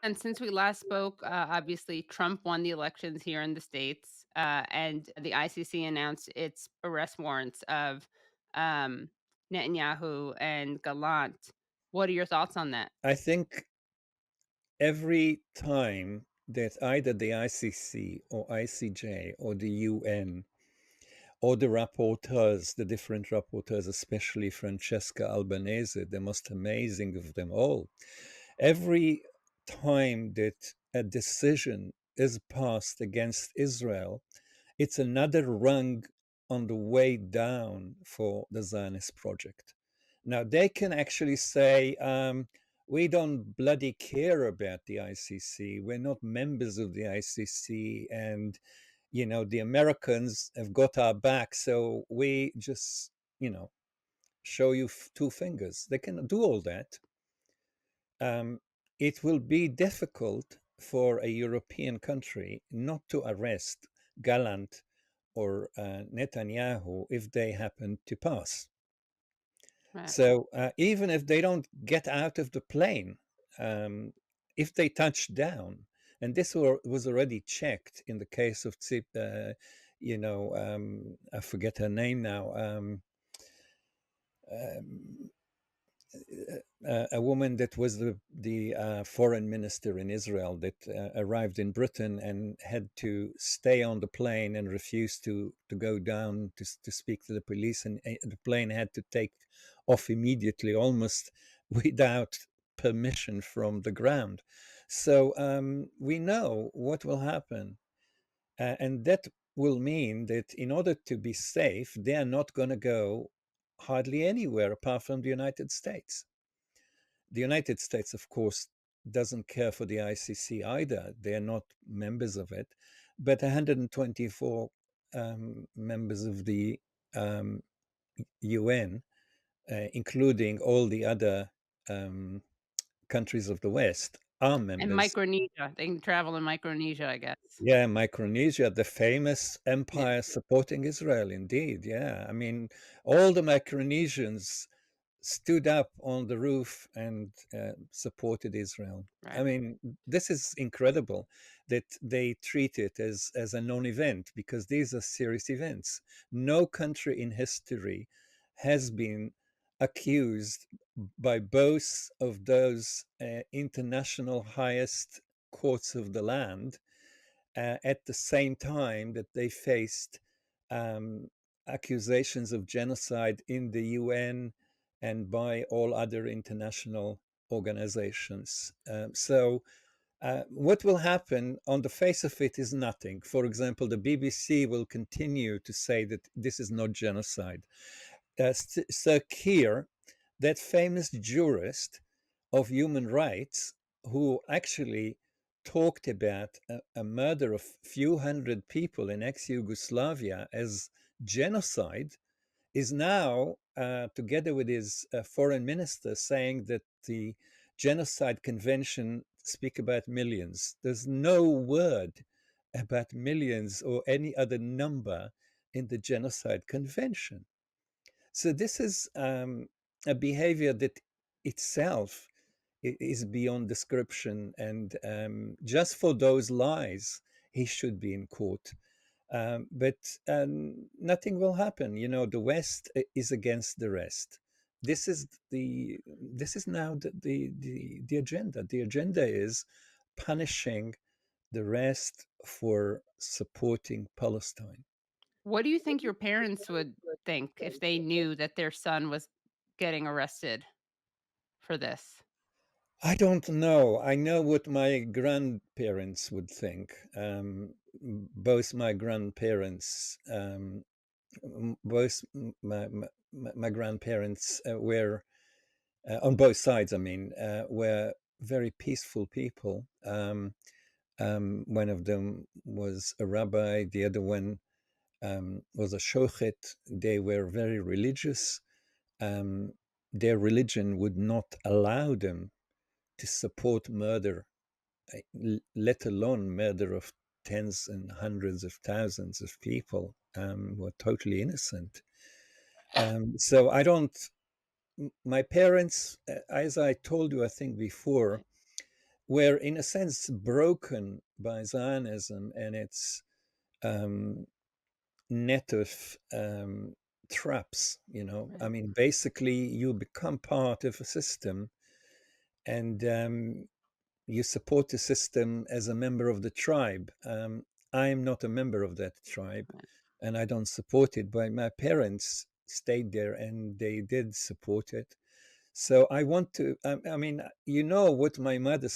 And since we last spoke, obviously Trump won the elections here in the States, and the ICC announced its arrest warrants of Netanyahu and Gallant. What are your thoughts on that? I think every time that either the ICC or ICJ or the UN or the rapporteurs, the different rapporteurs, especially Francesca Albanese, the most amazing of them all, every time that a decision is passed against Israel, it's another rung on the way down for the Zionist project. Now, they can actually say, we don't bloody care about the ICC. We're not members of the ICC. And, you know, the Americans have got our back. So we just, you know, show you two fingers. They can do all that. It will be difficult for a European country not to arrest Gallant or Netanyahu if they happen to pass. Right. So even if they don't get out of the plane, if they touch down, and this was already checked in the case of Tzipi, I forget her name now. A woman that was the foreign minister in Israel that arrived in Britain and had to stay on the plane and refused to go down to speak to the police, and the plane had to take off immediately, almost without permission from the ground. So we know what will happen, and that will mean that in order to be safe, they are not going to go hardly anywhere apart from the United States. The United States, of course, doesn't care for the ICC either. They are not members of it. But 124 members of the UN, including all the other countries of the West, are And members. Micronesia, they can travel in Micronesia, I guess. Yeah, Micronesia, the famous Yeah. empire supporting Israel, indeed. Yeah, I mean, all the Micronesians stood up on the roof and supported Israel. I Right. mean, this is incredible that they treat it as a non-event, because these are serious events. No country in history has been accused by both of those international highest courts of the land at the same time that they faced accusations of genocide in the UN and by all other international organizations. What will happen on the face of it is nothing. For example, the BBC will continue to say that this is not genocide. Sir Keir, that famous jurist of human rights, who actually talked about a murder of few hundred people in ex-Yugoslavia as genocide, is now, together with his foreign minister, saying that the Genocide Convention speak about millions. There's no word about millions or any other number in the Genocide Convention. So this is a behavior that itself is beyond description, and just for those lies, he should be in court. But nothing will happen. You know, the West is against the rest. This is now the agenda. The agenda is punishing the rest for supporting Palestine. What do you think your parents would think if they knew that their son was getting arrested for this? I don't know. I know what my grandparents would think. Both my grandparents, both my grandparents were on both sides. I mean, were very peaceful people. One of them was a rabbi. The other one was a shochet. They were very religious. Their religion would not allow them to support murder, let alone murder of tens and hundreds of thousands of people who are totally innocent. So I don't my parents, as I told you, I think before, Right, were in a sense broken by Zionism and its um, net of traps. I right, mean, basically, you become part of a system, and you support the system as a member of the tribe. I am not a member of that tribe, right. and I don't support it. But my parents stayed there, and they did support it. So I want to. I mean, what my mother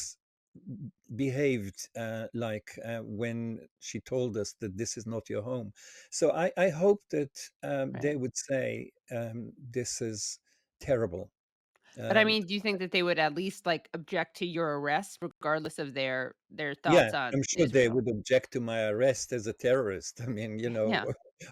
behaved like when she told us that this is not your home. So I hope that Right. they would say this is terrible. But, I Um, mean, do you think that they would at least, like, object to your arrest regardless of their yeah, thoughts on I'm sure they Israel? would object to my arrest as a terrorist. I mean, Yeah.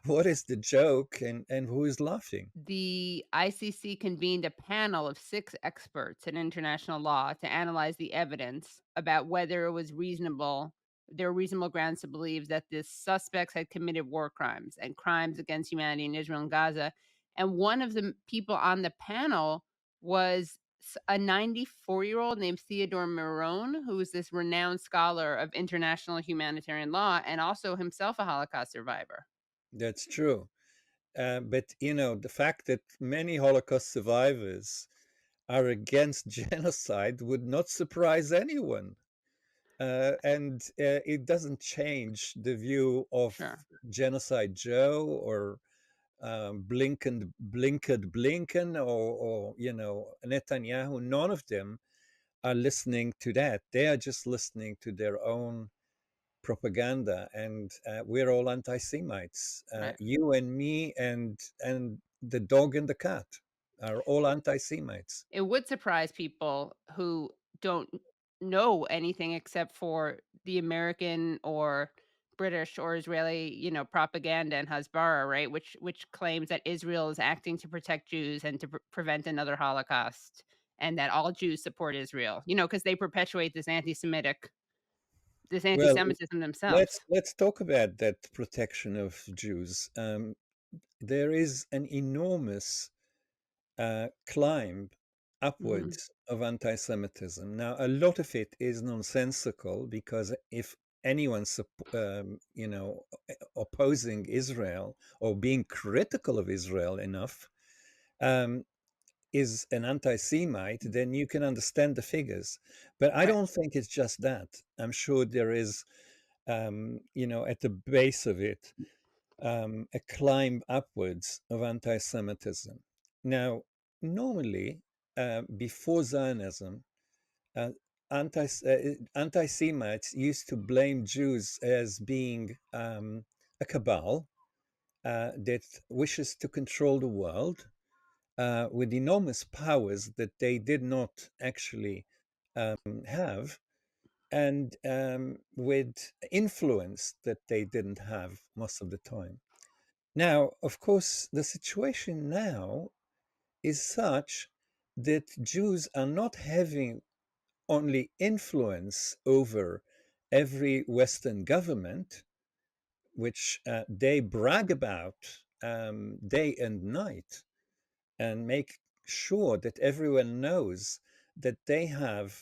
what is the joke and who is laughing? The ICC convened a panel of 6 experts in international law to analyze the evidence about whether it was reasonable there were reasonable grounds to believe that the suspects had committed war crimes and crimes against humanity in Israel and Gaza. And one of the people on the panel was a 94-year-old named Theodore Meron, who is this renowned scholar of international humanitarian law and also himself a Holocaust survivor. That's true. But the fact that many Holocaust survivors are against genocide would not surprise anyone. And it doesn't change the view of Sure. Genocide Joe or Blinken, or Netanyahu. None of them are listening to that. They are just listening to their own propaganda, and we're all anti-Semites. Right. You and me and the dog and the cat are all anti-Semites. It would surprise people who don't know anything except for the American or British or Israeli, propaganda and Hasbara, right? Which claims that Israel is acting to protect Jews and to prevent another Holocaust, and that all Jews support Israel. Because they perpetuate this Well, anti-Semitism let's themselves. let's talk about that protection of Jews. There is an enormous climb Mhm. upwards of anti-Semitism. Now, a lot of it is nonsensical because if anyone, opposing Israel or being critical of Israel enough, um, is an anti-Semite, then you can understand the figures. But I Right, don't think it's just that. I'm sure there is, at the base of it, a climb upwards of anti Semitism. Now, normally, before Zionism, uh, anti Semites used to blame Jews as being a cabal that wishes to control the world with enormous powers that they did not actually have, and with influence that they didn't have most of the time. Now, of course, the situation now is such that Jews are not having only influence over every Western government, which they brag about day and night, and make sure that everyone knows that they have,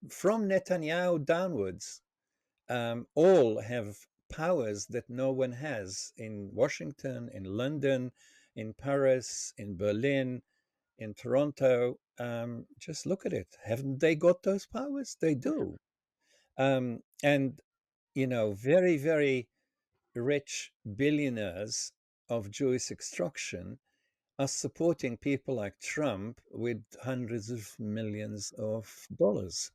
from Netanyahu downwards, all have powers that no one has in Washington, in London, in Paris, in Berlin, in Toronto. Just look at it. Haven't they got those powers? They for sure. do. And, very, very rich billionaires of Jewish extraction are supporting people like Trump with hundreds of millions of dollars,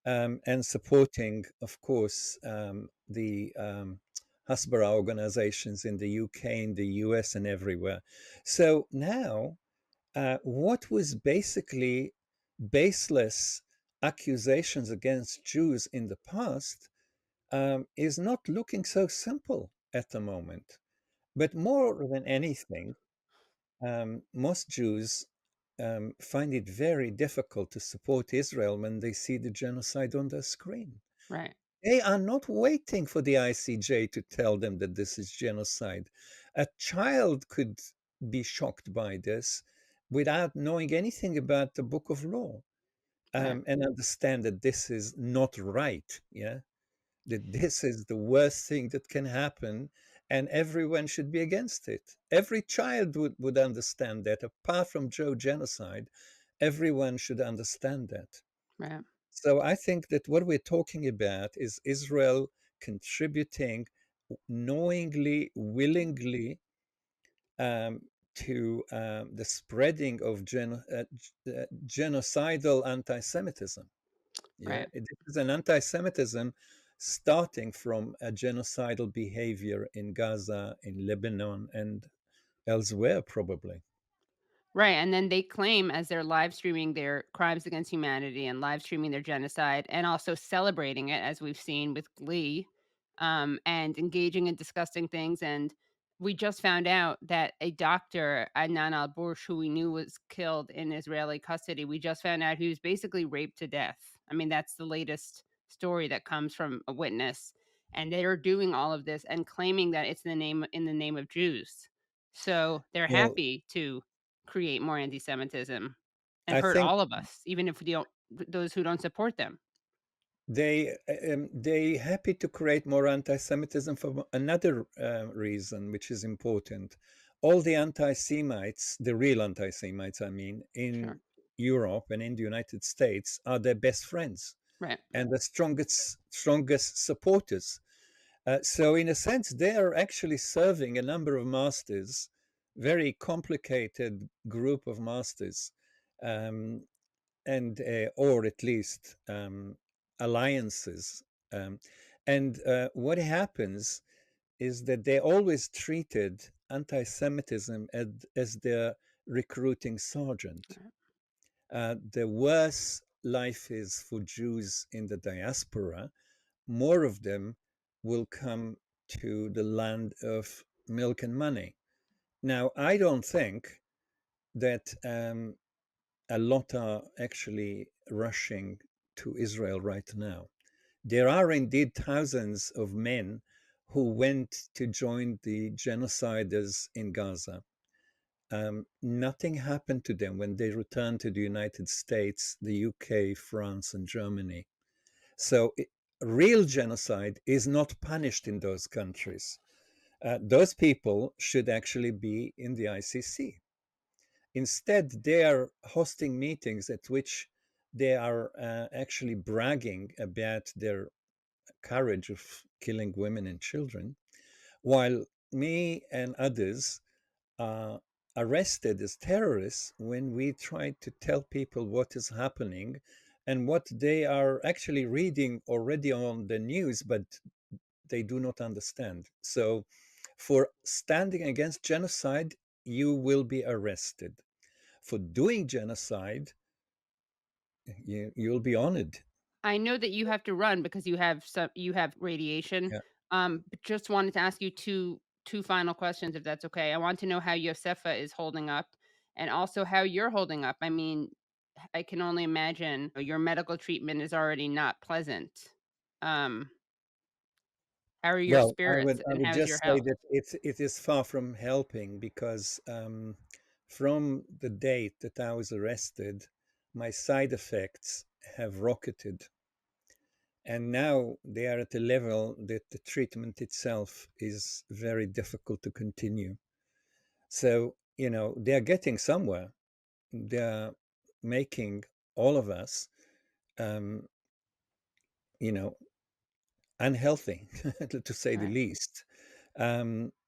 and supporting, of course, the Hasbara organizations in the UK, in the US, and everywhere. So now, what was basically baseless accusations against Jews in the past is not looking so simple at the moment. But more than anything, most Jews find it very difficult to support Israel when they see the genocide on their screen. Right. They are not waiting for the ICJ to tell them that this is genocide. A child could be shocked by this, without knowing anything about the book of law, Right. and understand that this is not right. Yeah, that this is the worst thing that can happen, and everyone should be against it. Every child would understand that. Apart from Joe genocide, everyone should understand that. Right. So I think that what we're talking about is Israel contributing knowingly, willingly, um, to the spreading of genocidal anti-Semitism. Yeah, Right. it is an anti-Semitism starting from a genocidal behavior in Gaza, in Lebanon, and elsewhere, probably. Right, and then they claim as they're live streaming their crimes against humanity and live streaming their genocide and also celebrating it, as we've seen with glee, and engaging in disgusting things. And we just found out that a doctor, Adnan al-Bursh, who we knew was killed in Israeli custody, we just found out he was basically raped to death. I mean, that's the latest story that comes from a witness. And they are doing all of this and claiming that it's in the name of Jews. So they're Well, happy to create more anti-Semitism and I hurt think all of us, even if we don't those who don't support them. they happy to create more anti-Semitism for another reason, which is important. All the anti-Semites, the real anti-Semites, I mean, in Sure. Europe and in the United States, are their best friends Right. and the strongest supporters. So, in a sense, they are actually serving a number of masters, very complicated group of masters, um, and or at least alliances. Um, and what happens is that they always treated anti-Semitism as their recruiting sergeant. Right. The worse life is for Jews in the diaspora, more of them will come to the land of milk and money. Now, I don't think that a lot are actually rushing to Israel right now. There are indeed thousands of men who went to join the genociders in Gaza. Nothing happened to them when they returned to the United States, the UK, France, and Germany. So, real genocide is not punished in those countries. Those people should actually be in the ICC. Instead, they are hosting meetings at which they are actually bragging about their courage of killing women and children, while me and others are arrested as terrorists when we try to tell people what is happening and what they are actually reading already on the news, but they do not understand. So, for standing against genocide, you will be arrested. For doing genocide, you'll be honored. I know that you have to run because you have radiation. Yeah. But just wanted to ask you two final questions, if that's okay. I want to know how Yosefa is holding up, and also how you're holding up. I mean, I can only imagine your medical treatment is already not pleasant. Um, how are your Well, spirits I and would how's your just say health? that it is far from helping because from the date that I was arrested, my side effects have rocketed, and now they are at a level that the treatment itself is very difficult to continue. So, they are getting somewhere. They are making all of us, um, you know, unhealthy, to say the Right. least,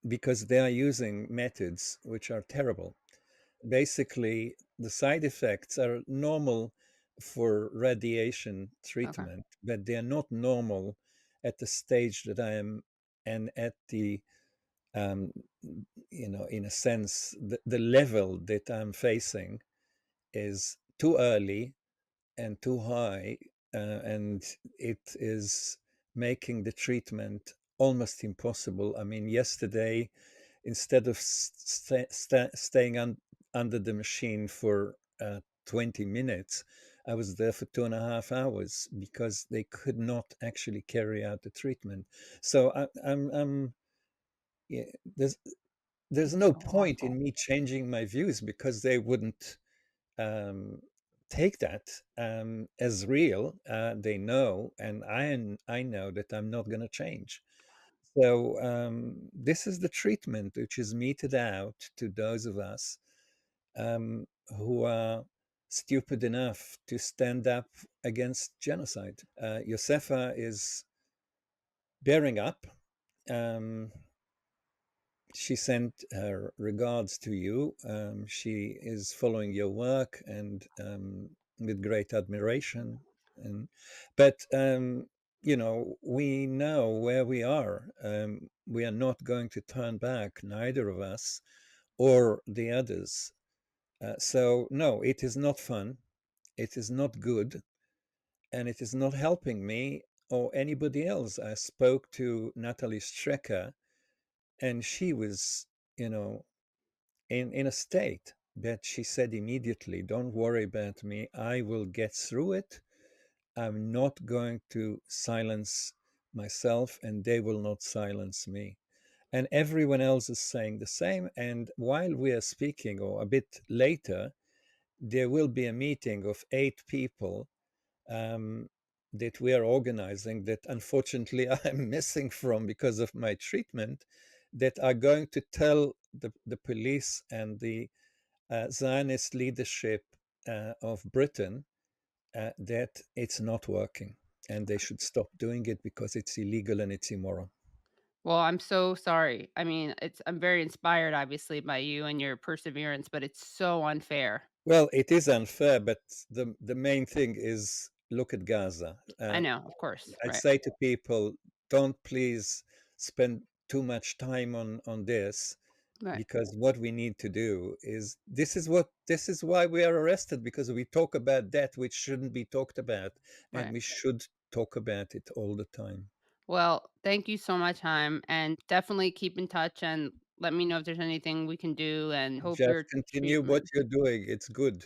because they are using methods which are terrible. Basically, the side effects are normal for radiation Okay. treatment, but they are not normal at the stage that I am, and at the, um, in a sense, the level that I'm facing is too early and too high, and it is making the treatment almost impossible. I mean, yesterday, instead of staying under the machine for 20 minutes, I was there for 2.5 hours because they could not actually carry out the treatment. So I'm yeah, there's there's It's no so point awful. in me changing my views because they wouldn't um, take that as real. They know, and I know that I'm not going to change. So this is the treatment which is meted out to those of us who are stupid enough to stand up against genocide. Josefa is bearing up. Um, she sent her regards to you. She is following your work and with great admiration. And but we know where we are. We are not going to turn back, neither of us or the others. So no, it is not fun. It is not good, and it is not helping me or anybody else. I spoke to Natalie Strecker, and she was, you know, in a state, but she said immediately, don't worry about me, I will get through it. I'm not going to silence myself, and they will not silence me. And everyone else is saying the same. And while we are speaking, or a bit later, there will be a meeting of 8 people um, that we are organizing, that unfortunately I'm missing from because of my treatment, that are going to tell the police and the Zionist leadership of Britain that it's not working and they should stop doing it because it's illegal and it's immoral. Well, I'm so sorry. I mean, I'm very inspired, obviously, by you and your perseverance, but it's so unfair. Well, it is unfair, but the main thing is look at Gaza. I know, of course, I'd right, say to people, don't please spend too much time on this, right, because what we need to do is this is why we are arrested, because we talk about that which shouldn't be talked about, and right. we should talk about it all the time. Well, thank you so much, Haim, and definitely keep in touch and let me know if there's anything we can do and hope Just your continue what treatment you're doing. It's good.